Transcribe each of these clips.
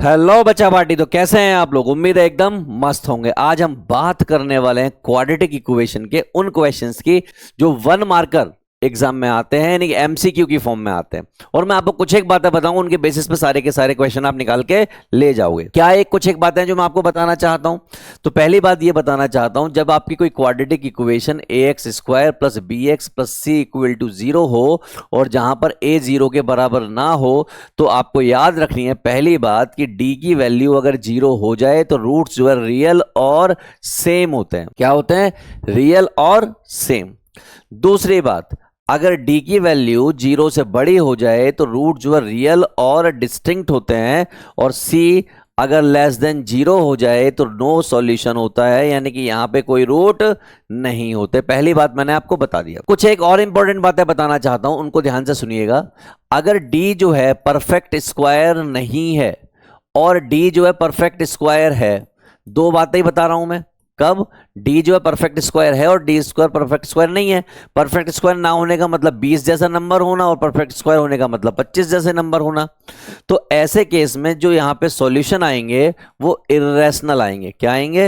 Hello बच्चा party. तो कैसे हैं आप लोग? उम्मीद है एकदम मस्त होंगे। आज हम बात करने वाले हैं क्वाड्रेटिक इक्वेशन के उन क्वेश्चंस की जो वन मार्कर एग्जाम में आते हैं, यानी कि एमसीक्यू की फॉर्म में आते हैं। और मैं आपको कुछ एक बातें बताऊंगा, उनके बेसिस पे सारे के सारे क्वेश्चन आप निकाल के ले जाओगे। क्या एक कुछ एक बातें जो मैं आपको बताना चाहता हूं? तो पहली बात ये बताना चाहता हूं, जब आपकी कोई quadratic equation a x square plus b x plus c equal to zero हो और जहां पर ए जीरो के बराबर ना हो, तो आपको याद रखनी है पहली बात कि डी की वैल्यू अगर जीरो हो जाए तो रूट्स जो है रियल और सेम होते हैं। क्या होते हैं? रियल और सेम। दूसरी बात, अगर d की वैल्यू जीरो से बड़ी हो जाए तो रूट जो है रियल और डिस्टिंक्ट होते हैं, और c अगर लेस देन जीरो हो जाए तो नो सॉल्यूशन होता है, यानी कि यहां पे कोई रूट नहीं होते। पहली बात मैंने आपको बता दिया। कुछ एक और इंपॉर्टेंट बातें बताना चाहता हूं, उनको ध्यान से सुनिएगा। अगर d जो है परफेक्ट स्क्वायर नहीं है और d जो है परफेक्ट स्क्वायर है, दो बातें ही बता रहा हूं मैं। कब d जो है परफेक्ट स्क्वायर है और d स्क्वायर परफेक्ट स्क्वायर नहीं है। परफेक्ट स्क्वायर ना होने का मतलब 20 जैसा नंबर होना, और परफेक्ट स्क्वायर होने का मतलब 25 जैसे नंबर होना। तो ऐसे केस में जो यहां पे सॉल्यूशन आएंगे वो इर्रेशनल आएंगे। क्या आएंगे?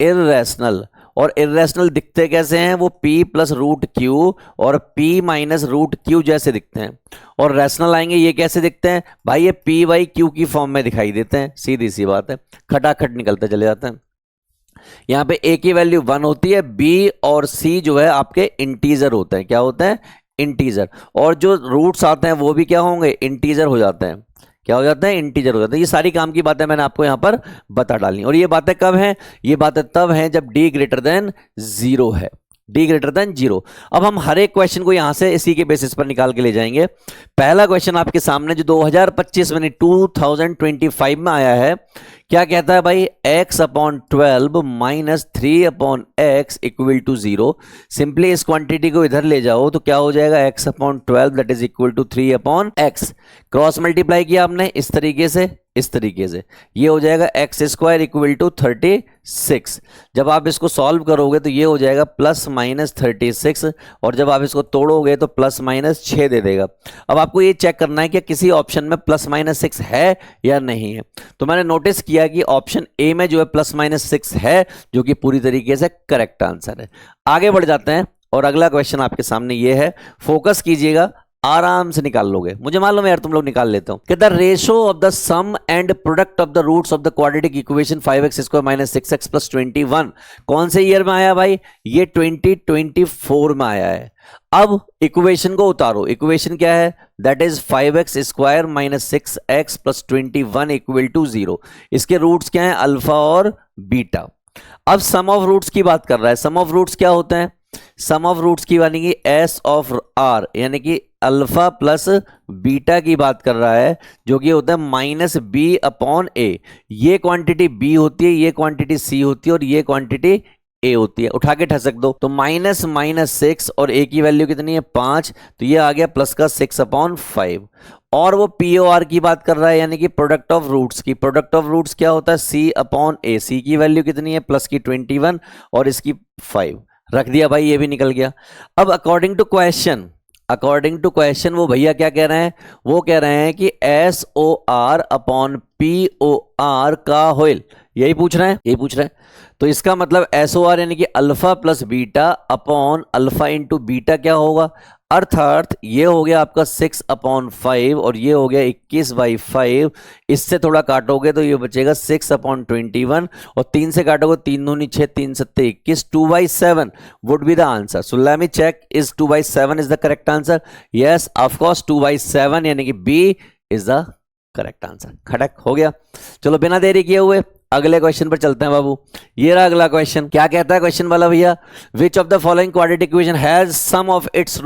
इर्रेशनल। और इर्रेशनल दिखते कैसे हैं? वो p प्लस रूट क्यू और p माइनस रूट क्यू जैसे दिखते हैं। और रैशनल आएंगे, ये कैसे दिखते हैं भाई? ये p बाई क्यू की फॉर्म में दिखाई देते हैं। सीधी सी बात है, खटाखट निकलते चले जाते हैं। यहां पे a की वैल्यू 1 होती है, b और c जो है आपके इंटीजर होते हैं। क्या होते हैं? इंटीजर। और जो रूट्स आते हैं वो भी क्या होंगे? इंटीजर हो जाते हैं। क्या हो जाते हैं? इंटीजर हो जाते हैं। ये सारी काम की बातें मैंने आपको यहां पर बता डाली। और ये बातें कब हैं? ये बातें तब हैं जब d ग्रेटर देन जीरो है। d greater than zero. अब हम हर एक क्वेश्चन को यहां से इसी के बेसिस पर निकाल के ले जाएंगे। पहला क्वेश्चन आपके सामने जो 2025 में 2025 में आया है, क्या कहता है भाई? x upon 12 minus 3 upon x equal to zero. Simply इस क्वांटिटी को इधर ले जाओ तो क्या हो जाएगा? x upon 12 that is equal to 3 upon x. Cross multiply किया आपने इस तरीके से, इस तरीके से, ये हो जाएगा एक्स स्क्वायर इक्वल टू 36। जब आप इसको सॉल्व करोगे तो ये हो जाएगा प्लस माइनस 36, और जब आप इसको तोड़ोगे तो प्लस माइनस 6 दे देगा। अब आपको ये चेक करना है कि किसी ऑप्शन में प्लस माइनस 6 है या नहीं है। तो मैंने नोटिस किया कि ऑप्शन ए में जो है प्लस माइनस 6 है, जो कि पूरी तरीके से करेक्ट आंसर है। आगे बढ़ जाते हैं और अगला क्वेश्चन आपके सामने ये है, फोकस कीजिएगा, आराम से निकाल लोगे। मुझे मालूम है यार तुम लोग निकाल लेते हो। कि the ratio of the sum and product of the roots of the quadratic equation 5x square minus 6x plus 21 कौन से ईयर में आया भाई? ये 2024 में आया है। अब इक्वेशन को उतारो। इक्वेशन क्या है? That is 5x square minus 6x plus 21 equal to zero. इसके रूट्स क्या है? अल्फा और बीटा। अब सम ऑफ रूट्स की बात कर रहा है। सम ऑफ रूट्स क्या होते हैं? सम ऑफ रूट्स की बनेगी एस ऑफ आर, यानी कि अल्फा प्लस बीटा की बात कर रहा है, जो कि होता है माइनस बी अपॉन ए। ये क्वांटिटी बी होती है, ये क्वांटिटी सी होती है, और ये क्वांटिटी ए होती है। उठा के ठसक दो तो माइनस माइनस 6, और ए की वैल्यू कितनी है? 5, तो ये आ गया प्लस का 6 अपॉन 5। और वो पी ओ आर की बात कर रहा है, यानी कि प्रोडक्ट ऑफ रूट्स की। प्रोडक्ट ऑफ रूट्स क्या होता है? सी अपॉन ए। सी की वैल्यू कितनी है? प्लस की 21 और इसकी 5। रख दिया भाई, ये भी निकल गया। अब अकॉर्डिंग टू क्वेश्चन वो भैया क्या कह रहे हैं? वो कह रहे हैं कि s o r upon p o r का होल। यही पूछ रहे हैं, यही पूछ रहे हैं। तो इसका मतलब एस ओ आर यानी कि alpha plus beta upon alpha into beta क्या होगा? अर्थात ये हो गया आपका 6 अपॉन 5, और ये हो गया 21/5। इससे थोड़ा काटोगे तो ये बचेगा 6 अपॉन 21, और 3 से काटोगे 3 दूनी 6, 3 सत्ते 21, 2/7 would be the answer. So let me check, is 2/7 is the correct answer? Yes of course 2/7 यानी कि b is the correct answer. खटक हो गया। चलो बिना देरी किए हुए अगले क्वेश्चन पर चलते हैं बाबू। ये रहा अगला क्वेश्चन। क्या कहता है क्वेश्चन वाला भैया? Which of the following quadratic equation has sum of its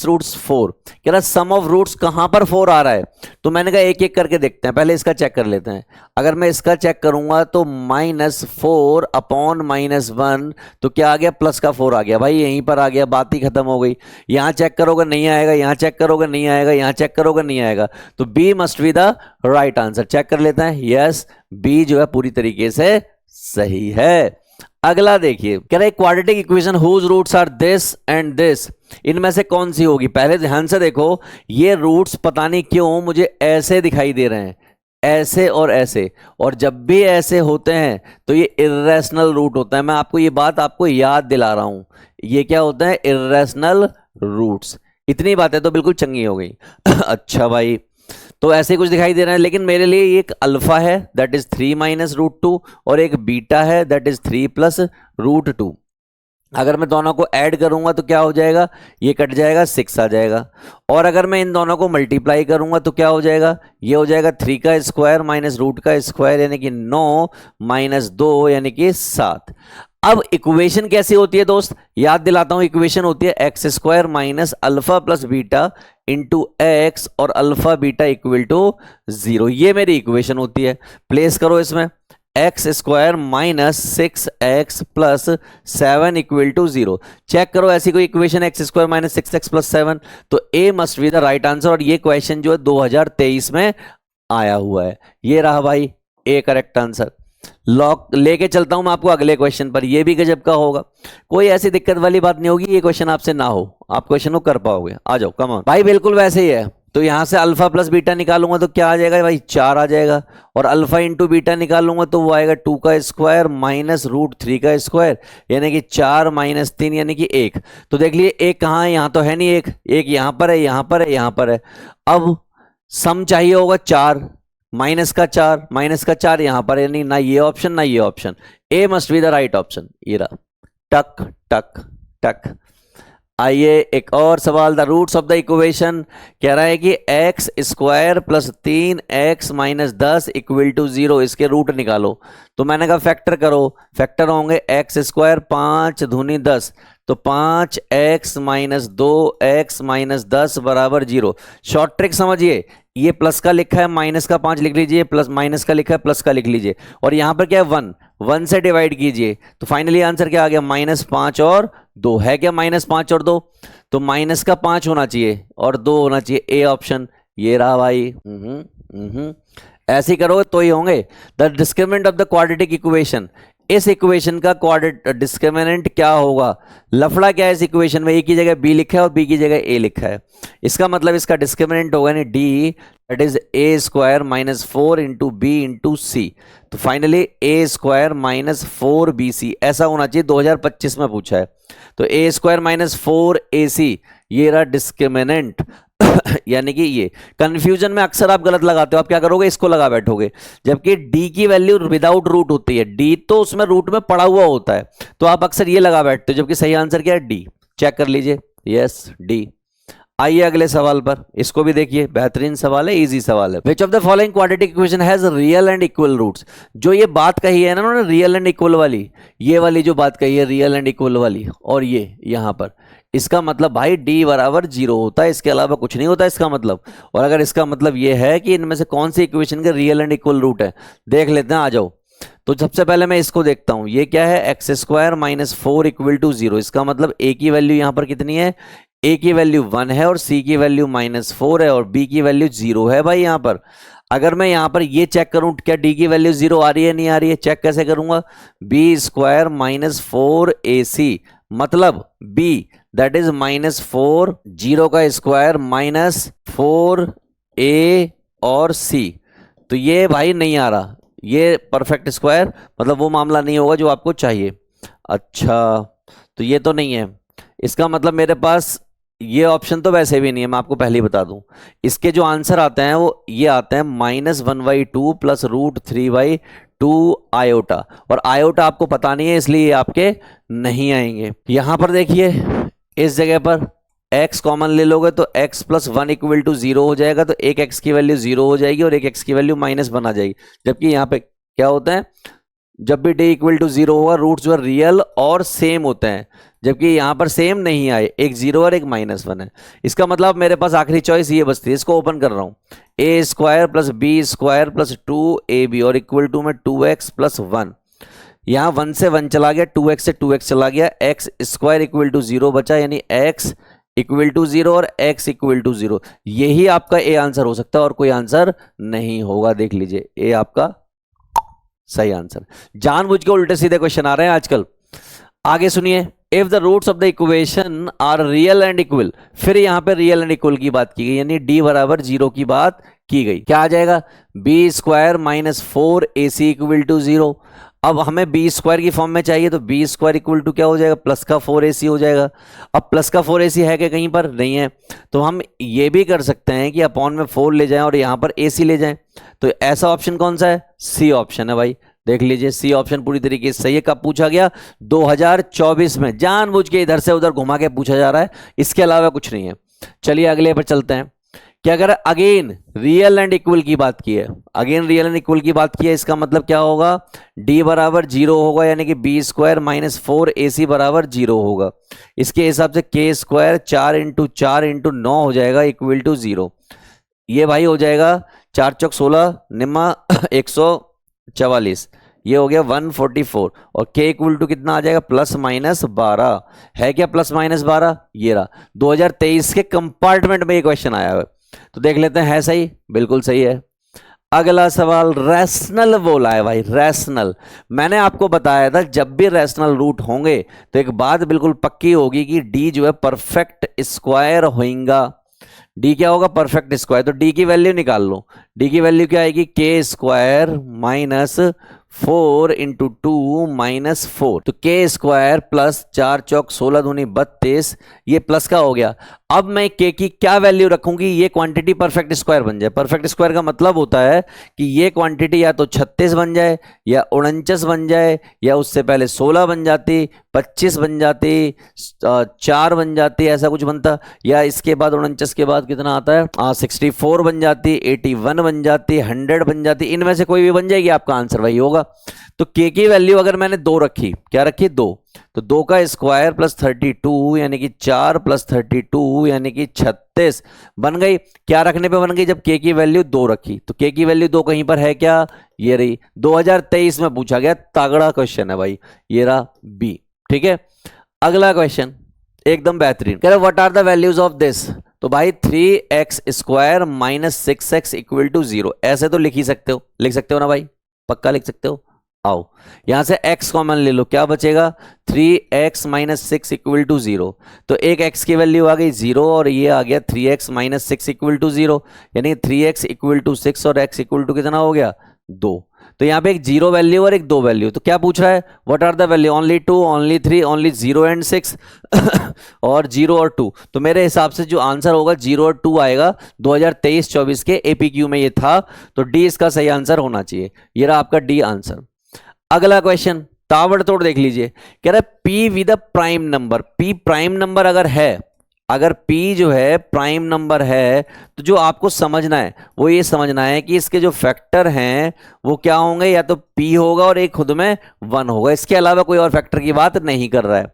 roots 4। कह रहा सम ऑफ रूट्स कहां पर 4 आ रहा है? तो मैंने कहा एक एक करके देखते हैं। पहले इसका चेक कर लेते हैं। अगर मैं इसका चेक करूंगा तो -4 अपॉन -1, तो क्या आ गया? प्लस का 4 आ गया भाई, यहीं पर आ गया, बात ही खत्म हो गई। यहां चेक करोगे नहीं आएगा, यहां चेक करोगे नहीं आएगा, यहां चेक करोगे नहीं आएगा, तो b must be the right answer. Check कर लेते हैं। यस, बी जो है पूरी तरीके से सही है। अगला देखिए, कह रहे quadratic equation whose roots are this and this, इनमें से कौन सी होगी? पहले ध्यान से देखो, ये रूट्स पता नहीं क्यों मुझे ऐसे दिखाई दे रहे हैं, ऐसे और ऐसे, और जब भी ऐसे होते हैं तो ये इर्रेशनल रूट होता है। मैं आपको ये बात आपको याद दिला रहा हूं, ये क्या होता है, इर्रेशनल रूट्स। इतनी बातें तो बिल्कुल चंगी हो गई। अच्छा भाई, तो ऐसे कुछ दिखाई दे रहा है, लेकिन मेरे लिए एक अल्फा है दैट इज 3 माइनस रूट 2 और एक बीटा है दैट इज 3 प्लस रूट 2। अगर मैं दोनों को ऐड करूंगा तो क्या हो जाएगा, ये कट जाएगा, 6 आ जाएगा। और अगर मैं इन दोनों को मल्टीप्लाई करूंगा तो क्या हो जाएगा, ये हो जाएगा 3 का स्क्वायर माइनस रूट का स्क्वायर यानी कि 9 माइनस 2 यानी कि 7। अब इक्वेशन कैसी होती है दोस्त, याद दिलाता हूं। इक्वेशन होती है x square minus alpha plus beta into x और अल्फा बीटा इक्वल टू 0। ये मेरी इक्वेशन होती है। प्लेस करो इसमें x square minus 6x plus 7 equal to 0। Check करो ऐसी कोई equation x square minus 6x plus 7, तो a must be the right answer. और ये क्वेश्चन जो है 2023 में आया हुआ है। ये रहा भाई ए करेक्ट आंसर। लॉक लेके चलता हूं मैं आपको अगले क्वेश्चन पर, ये भी गजब का होगा। कोई ऐसी दिक्कत वाली बात नहीं होगी, ये क्वेश्चन आपसे ना हो, आप क्वेश्चन को कर पाओगे। आ जाओ, कम ऑन भाई। बिल्कुल वैसे ही है। तो यहां से अल्फा प्लस बीटा निकालूंगा तो क्या आ जाएगा भाई, 4 आ जाएगा। और अल्फा इंटू बीटा निकालूंगा तो वो आएगा 2 का स्क्वायर माइनस रूट 3 का स्क्वायर यानी कि 4 माइनस 3 यानी कि 1। तो देख लिए एक कहाँ है, यहां तो है नहीं, एक यहां पर है, यहां पर है, यहां पर है। अब सम चाहिए होगा 4 माइनस का 4 यहां पर, यानी ना ये ऑप्शन ना ये option. A must be the right option. ये रहा, टक टक टक। आइए एक और सवाल। The roots of the equation कह रहा है कि x square plus 3x minus 10 equal to 0, इसके रूट निकालो। तो मैंने कहा फैक्टर करो। फैक्टर होंगे एक्स स्क्वायर 5 दूनी 10, तो 5x माइनस 2x माइनस 10 बराबर 0। शॉर्ट ट्रिक समझिए, ये प्लस का लिखा है माइनस का 5 लिख लीजिए, प्लस माइनस का लिखा है प्लस का लिख लीजिए, और यहां पर क्या है 1 से डिवाइड कीजिए। तो फाइनली आंसर क्या आ गया, -5 और 2 है क्या, -5 और 2, तो माइनस का 5 होना चाहिए और 2 होना चाहिए, ए ऑप्शन। ये रहा भाई। ऐसे ही करोगे तो ही होंगे। The discriminant of the quadratic equation, इस इक्वेशन का डिस्क्रिमिनेंट क्या होगा। लफड़ा क्या है इस इक्वेशन में, ए की जगह बी लिखा है और बी की जगह ए लिखा है। इसका मतलब इसका डिस्क्रिमिनेंट होगा नहीं D, that is a square minus 4 into b into c. तो फाइनली ए स्क्वायर माइनस 4bc ऐसा होना चाहिए, 2025 में पूछा है। तो ए स्क्वायर माइनस 4ac ये रहा डिस्क्रिमिनेंट। यानी कि ये कंफ्यूजन में अक्सर आप गलत लगाते हो। आप क्या करोगे, इसको लगा बैठोगे, जबकि डी की वैल्यू विदाउट रूट होती है। डी तो उसमें रूट में पड़ा हुआ होता है, तो आप अक्सर ये लगा बैठते हो, जबकि सही आंसर क्या है, डी। चेक कर लीजिए, यस डी। आइए अगले सवाल पर, इसको भी देखिए, बेहतरीन सवाल है, इजी सवाल है। Which of the following quadratic equation has real and equal roots. जो ये बात कही है ना उन्होंने, रियल एंड इक्वल वाली, ये वाली जो बात कही है रियल एंड इक्वल वाली, और ये यहां पर, इसका मतलब भाई डी बराबर 0 होता है, इसके अलावा कुछ नहीं होता इसका मतलब। और अगर इसका मतलब ये है कि इनमें से कौन सी इक्वेशन के रियल एंड इक्वल रूट है, देख लेते हैं, आ जाओ। तो सबसे पहले मैं इसको देखता हूं, ये क्या है, x square minus 4 equal to 0। इसका मतलब ए की वैल्यू यहां पर कितनी है, ए की वैल्यू 1 है और सी की वैल्यू -4 है और बी की वैल्यू 0 है भाई यहां पर। अगर मैं यहां पर ये चेक करूं क्या डी की वैल्यू 0 आ रही है नहीं आ रही है, चेक कैसे करूंगा, बी स्क्वायर माइनस 4ac मतलब बी दैट इज -4, 0 का स्क्वायर -4a और सी। तो ये भाई नहीं आ रहा, ये परफेक्ट स्क्वायर मतलब वो मामला नहीं होगा जो आपको चाहिए। अच्छा तो ये तो नहीं है, इसका मतलब मेरे पास ये ऑप्शन तो वैसे भी नहीं है, मैं आपको पहले ही बता दूं। इसके जो आंसर आते हैं वो ये आते हैं -1/2 प्लस √3/2 आयोटा, और आयोटा आपको पता नहीं है इसलिए आपके नहीं आएंगे। यहां पर देखिए इस जगह पर x कॉमन ले लोगे तो x प्लस 1 इक्वल टू 0 हो जाएगा, तो एक x की वैल्यू 0 हो जाएगी और एक x की वैल्यू -1 आ जाएगी। जबकि यहाँ पे क्या होता है, जब भी d इक्वल टू 0 होगा रूट्स जो रियल और सेम होते हैं, जबकि यहाँ पर सेम नहीं आए, एक 0 और एक -1 है। इसका मतलब मेरे पास आखिरी चॉइस ये बचती है, इसको ओपन कर रहा हूँ, a square plus b square plus 2ab और इक्वल टू में 2x प्लस 1। यहाँ 1 से 1 चला गया, 2x से 2x चला गया, x स्क्वायर इक्वल टू 0 बचा, यानी x इक्वल टू 0 और x इक्वल टू 0। यही आपका ए आंसर हो सकता है और कोई आंसर नहीं होगा। देख लीजिए ए आपका सही आंसर। जानबूझ के उल्टे सीधे क्वेश्चन आ रहे हैं आजकल। आगे सुनिए, if the roots of the equation are real and equal, फिर यहां पे रियल एंड इक्वल की बात की गई, यानी d बराबर 0 की बात की गई, क्या आ जाएगा, b square minus 4ac equal to 0। अब हमें बी स्क्वायर की फॉर्म में चाहिए, तो बी स्क्वायर इक्वल टू क्या हो जाएगा, प्लस का 4ac हो जाएगा। अब प्लस का 4ac है क्या, कहीं पर नहीं है, तो हम ये भी कर सकते हैं कि अपॉन में 4 ले जाएं और यहां पर ac ले जाएं। तो ऐसा ऑप्शन कौन सा है, सी ऑप्शन है भाई। देख लीजिए सी ऑप्शन पूरी तरीके से सही है। कब पूछा गया, 2024 में। जानबूझ के इधर से उधर घुमा के पूछा जा रहा है, इसके अलावा कुछ नहीं है। चलिए अगले पर चलते हैं। क्या अगर अगेन रियल एंड इक्वल की बात की है, अगेन रियल एंड इक्वल की बात की है, इसका मतलब क्या होगा, d बराबर 0 होगा, यानी कि बी स्क्वायर माइनस 4ac बराबर 0 होगा। इसके हिसाब से के स्क्वायर 4 इंटू 4 इंटू 9 हो जाएगा इक्वल टू 0। ये भाई हो जाएगा 4 चौक 16 निम्मा 144, ये हो गया 144। और k इक्वल टू कितना आ जाएगा, प्लस माइनस 12 है क्या, प्लस माइनस 12, ये रहा। 2023 के कंपार्टमेंट में ये क्वेश्चन आया है, तो देख लेते हैं, है सही, बिल्कुल सही है। अगला सवाल रैशनल बोला है भाई, रैशनल। मैंने आपको बताया था जब भी रैशनल रूट होंगे तो एक बात बिल्कुल पक्की होगी कि डी जो है परफेक्ट स्क्वायर होगा। डी क्या होगा, परफेक्ट स्क्वायर। तो डी की वैल्यू निकाल लो, डी की वैल्यू क्या आएगी, के स्क्वायर माइनस 4 इंटू 2 माइनस 4, तो के स्क्वायर प्लस 4 चौक 16 दूनी 32, ये प्लस का हो गया। अब मैं के की क्या वैल्यू रखूंगी, ये क्वांटिटी परफेक्ट स्क्वायर बन जाए। परफेक्ट स्क्वायर का मतलब होता है कि ये क्वांटिटी या तो 36 बन जाए, या 49 बन जाए, या उससे पहले 16 बन जाती, 25 बन जाती, 4 बन जाती, ऐसा कुछ बनता, या इसके बाद 49 के बाद कितना आता है, 64 बन जाती, 81 बन जाती, 100 बन जाती, इनमें से कोई भी बन जाएगी, आपका आंसर वही होगा। तो के की वैल्यू अगर मैंने 2 रखी, क्या रखी, 2, तो 2 का स्क्वायर प्लस 32 यानी कि 4 प्लस 32 यानी कि 36 बन गई। क्या रखने पे बन गई, जब के की वैल्यू 2 रखी। तो के की वैल्यू 2 कहीं पर है क्या, ये रही, 2023 में पूछा गया, तगड़ा क्वेश्चन है भाई, ये रहा बी। ठीक है, अगला क्वेश्चन एकदम बेहतरीन, कह रहे what are the values of this. तो भाई 3x square minus 6x equal to 0, ऐसे तो लिख ही सकते हो, लिख सकते हो ना भाई, पक्का लिख सकते हो। आओ यहां से x कॉमन ले लो, क्या बचेगा, 3x माइनस 6 इक्वल टू 0। तो एक x की वैल्यू आ गई 0 और ये आ गया 3x माइनस 6 इक्वल टू 0, यानी 3x इक्वल टू 6 और x इक्वल टू कितना हो गया, 2। तो यहाँ पे एक 0 वैल्यू और एक 2 वैल्यू। तो क्या पूछ रहा है, what are the value, only 2, only 3, only 0 and 6 और 0 और 2। तो मेरे हिसाब से जो आंसर होगा 0 और 2 आएगा। 2023-24 के एपीक्यू में ये था, तो डी इसका सही आंसर होना चाहिए। ये रहा आपका डी आंसर। अगला क्वेश्चन ताबड़तोड़ देख लीजिए, कह रहा है p with a prime number. p prime number अगर है, अगर p जो है प्राइम नंबर है, तो जो आपको समझना है वो ये समझना है कि इसके जो फैक्टर हैं वो क्या होंगे, या तो p होगा और एक खुद में 1 होगा, इसके अलावा कोई और फैक्टर की बात नहीं कर रहा है।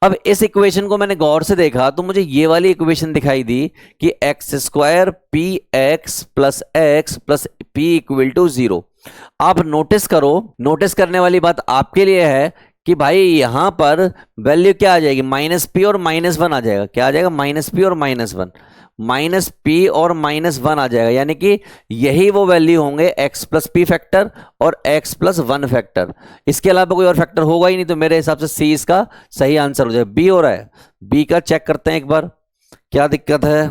अब इस इक्वेशन को मैंने गौर से देखा तो मुझे ये वाली इक्वेशन दिखाई दी कि x square p x plus p equal to 0। आप नोटिस करो, नोटिस करने वाली बात आपके लिए है कि भाई यहां पर वैल्यू क्या आ जाएगी, माइनस पी और माइनस 1 आ जाएगा। क्या आ जाएगा, माइनस पी और माइनस 1, माइनस पी और माइनस 1 आ जाएगा, यानी कि यही वो वैल्यू होंगे एक्स प्लस पी फैक्टर और एक्स प्लस 1 फैक्टर। इसके अलावा कोई और फैक्टर होगा ही नहीं। तो मेरे हिसाब से सी इसका सही आंसर हो जाएगा। बी हो रहा है, बी का चेक करते हैं एक बार, क्या दिक्कत है।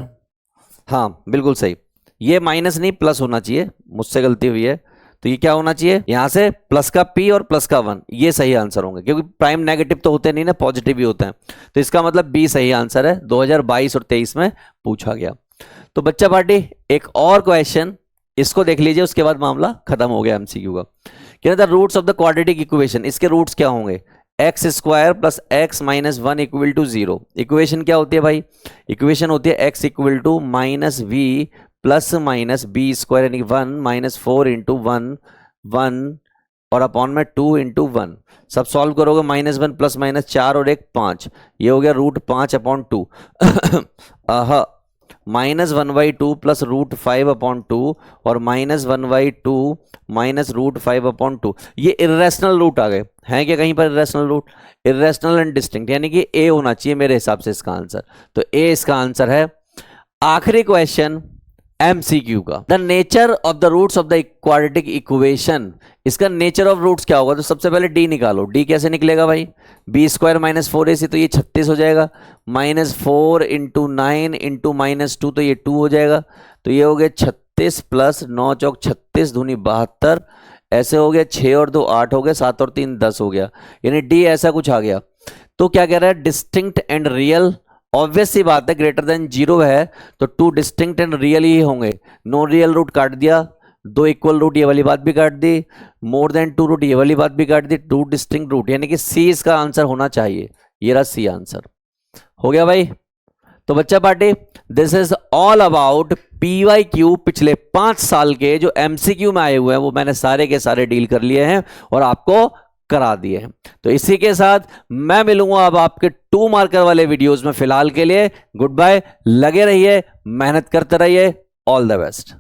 हाँ बिल्कुल सही, ये माइनस नहीं प्लस होना चाहिए, मुझसे गलती हुई है। तो ये क्या होना चाहिए, यहां से प्लस का p और प्लस का 1, ये सही आंसर होंगे, क्योंकि प्राइम नेगेटिव तो होते नहीं ना, पॉजिटिव ही होते हैं। तो इसका मतलब b सही आंसर है, 2022 और 23 में पूछा गया। तो बच्चा पार्टी एक और क्वेश्चन, इसको देख लीजिए, उसके बाद मामला खत्म हो गया एमसीक्यू का। क्या the roots of the quadratic equation, इसके रूट्स क्या होंगे, x square plus x minus 1 equal to 0। Equation क्या होती है भाई, इक्वेशन होती है x equal to minus v plus minus b square, यानी 1 माइनस 4 इंटू 1 और अपॉन में 2 इंटू 1। सब सॉल्व करोगे, माइनस 1 प्लस माइनस 4 और 1 5, ये हो गया root 5 upon 2 minus 1/2 plus root 5 upon 2 और माइनस 1/2 माइनस रूट 5 अपॉन 2। ये इर्रेशनल रूट आ गए हैं क्या कहीं पर, irrational root, irrational and distinct, यानी कि ए होना चाहिए मेरे हिसाब से इसका आंसर। तो ए इसका आंसर है। आखिरी क्वेश्चन एमसीक्यू का, the nature of the roots of the quadratic equation. इसका नेचर ऑफ रूट्स क्या होगा, तो सबसे पहले डी निकालो। डी कैसे निकलेगा भाई, बी स्क्वायर माइनस 4ac, तो ये 36 हो जाएगा, माइनस 4 इंटू 9 इंटू माइनस 2, तो ये 2 हो जाएगा, तो ये हो गया 32 प्लस 9 चौक 36 दूनी 72, ऐसे हो गया 6 और 2 8 हो गया, 7 और 3 10 हो गया, यानी डी ऐसा कुछ आ गया। तो क्या कह रहा है, डिस्टिंक्ट एंड रियल, ऑब्वियस सी बात है ग्रेटर देन 0 है तो 2 डिस्टिंक्ट एंड रियल ही होंगे। नो रियल रूट काट दिया, 2 इक्वल रूट ये वाली बात भी काट दी, मोर देन 2 रूट ये वाली बात भी काट दी, 2 डिस्टिंक्ट रूट, यानी कि सी इसका आंसर होना चाहिए। ये रहा सी आंसर, हो गया भाई। तो बच्चा party, this is all about PYQ पिछले 5 साल के जो MCQ में आए हुए हैं वो मैंने सारे के सारे डील कर लिए हैं और आपको करा दिए हैं। तो इसी के साथ मैं मिलूंगा अब आपके 2 मार्कर वाले वीडियोस में। फिलहाल के लिए गुड बाय, लगे रहिए, मेहनत करते रहिए, ऑल द बेस्ट।